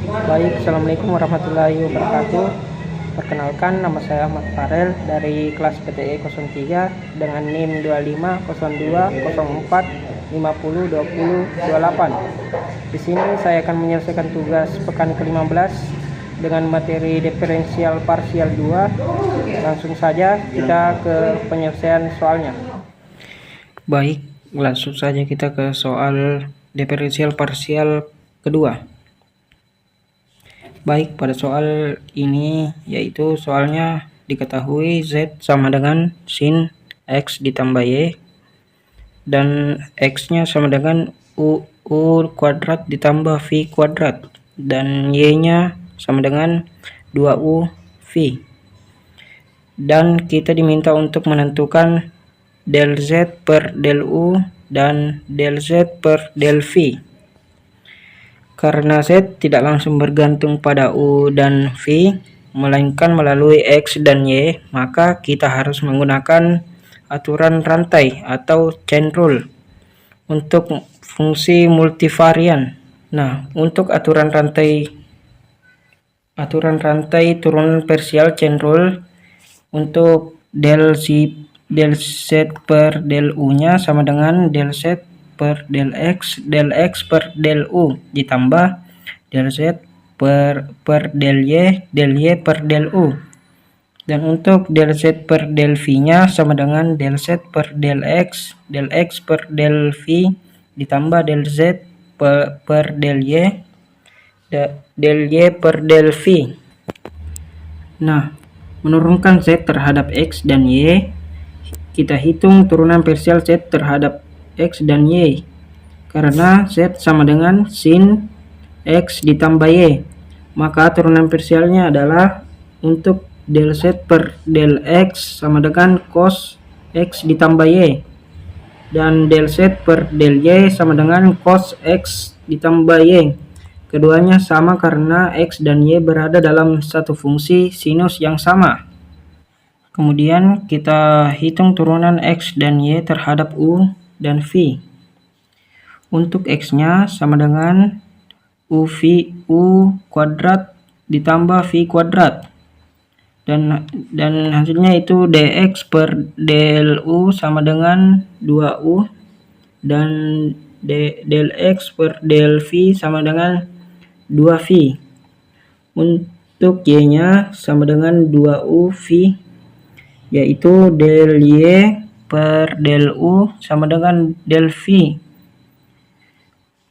Baik, Assalamualaikum warahmatullahi wabarakatuh. Perkenalkan, nama saya Ahmad Farel dari kelas PTE 03 dengan NIM 250204502028. Di sini saya akan menyelesaikan tugas pekan ke-15 dengan materi diferensial parsial 2. Langsung saja kita ke penyelesaian soalnya. Baik, langsung saja kita ke soal diferensial parsial kedua. Baik, pada soal ini yaitu soalnya diketahui Z sama dengan sin X ditambah Y dan X-nya sama dengan U kuadrat ditambah V kuadrat dan Y-nya sama dengan 2U V. Dan kita diminta untuk menentukan del Z per del U dan del Z per del V. Karena Z tidak langsung bergantung pada U dan V, melainkan melalui X dan Y, maka kita harus menggunakan aturan rantai atau chain rule untuk fungsi multivarian. Nah, untuk aturan rantai turunan parsial chain rule untuk del Z per del U-nya sama dengan del Z per del X per del U ditambah del Z per del Y per del U. Dan untuk del Z per del V-nya sama dengan del Z per del X per del V ditambah del Z per del Y per del V. Nah, menurunkan Z terhadap X dan Y, kita hitung turunan parsial Z terhadap X dan Y, karena Z sama dengan sin X ditambah Y, maka turunan parsialnya adalah untuk del Z per del X sama dengan cos X ditambah Y, dan del Z per del Y sama dengan cos X ditambah Y. Keduanya sama karena X dan Y berada dalam satu fungsi sinus yang sama. Kemudian kita hitung turunan X dan Y terhadap U dan V. Untuk X-nya sama dengan U kuadrat ditambah V kuadrat. Dan hasilnya itu dx per del U sama dengan 2U dan del X per del V sama dengan 2V. Untuk Y-nya sama dengan 2U V, yaitu del Y per del U sama dengan del V.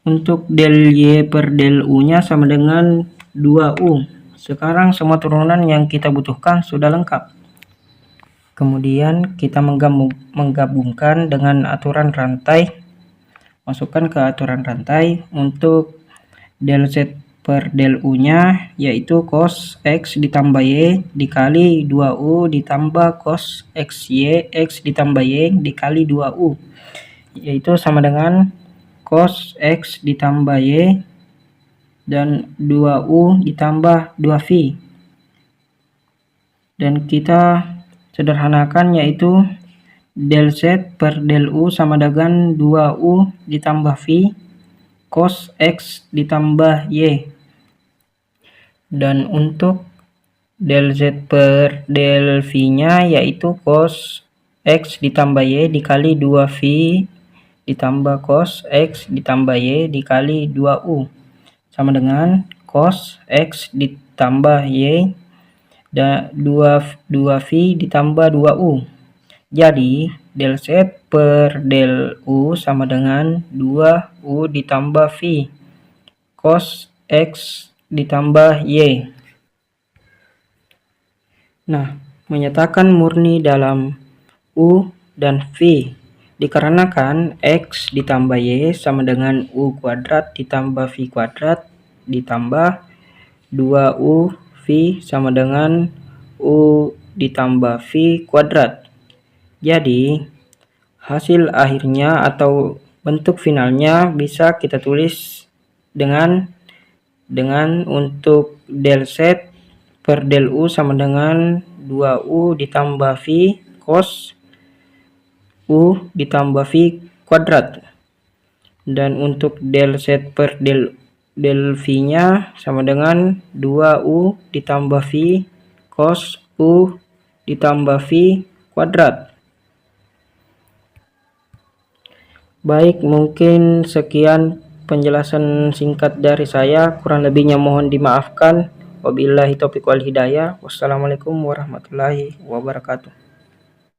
Untuk del Y per del U-nya sama dengan 2U. Sekarang semua turunan yang kita butuhkan sudah lengkap. Kemudian kita menggabungkan dengan aturan rantai. Masukkan ke aturan rantai untuk del Z per del U-nya yaitu cos X ditambah Y dikali 2U ditambah cos X ditambah Y dikali 2U, yaitu sama dengan cos X ditambah Y dan 2U ditambah 2V. Dan kita sederhanakan yaitu del Z per del U sama dengan 2U ditambah V cos X ditambah Y. Dan untuk del Z per del V-nya yaitu cos X ditambah Y dikali 2V ditambah cos X ditambah Y dikali 2U sama dengan cos X ditambah Y dan 2V ditambah 2U. Jadi del Z per del U sama dengan 2U ditambah V cos X ditambah Y. Nah, menyatakan murni dalam U dan V dikarenakan X ditambah Y sama dengan U kuadrat ditambah V kuadrat ditambah 2U V sama dengan U ditambah V kuadrat. Jadi hasil akhirnya atau bentuk finalnya bisa kita tulis dengan untuk del Z per del U sama dengan 2U ditambah V cos U ditambah V kuadrat. Dan untuk del Z per del Del V-nya sama dengan 2U ditambah V cos U ditambah V kuadrat. Baik, mungkin sekian penjelasan singkat dari saya, kurang lebihnya mohon dimaafkan. Wabillahi taufiq wal hidayah. Wassalamualaikum warahmatullahi wabarakatuh.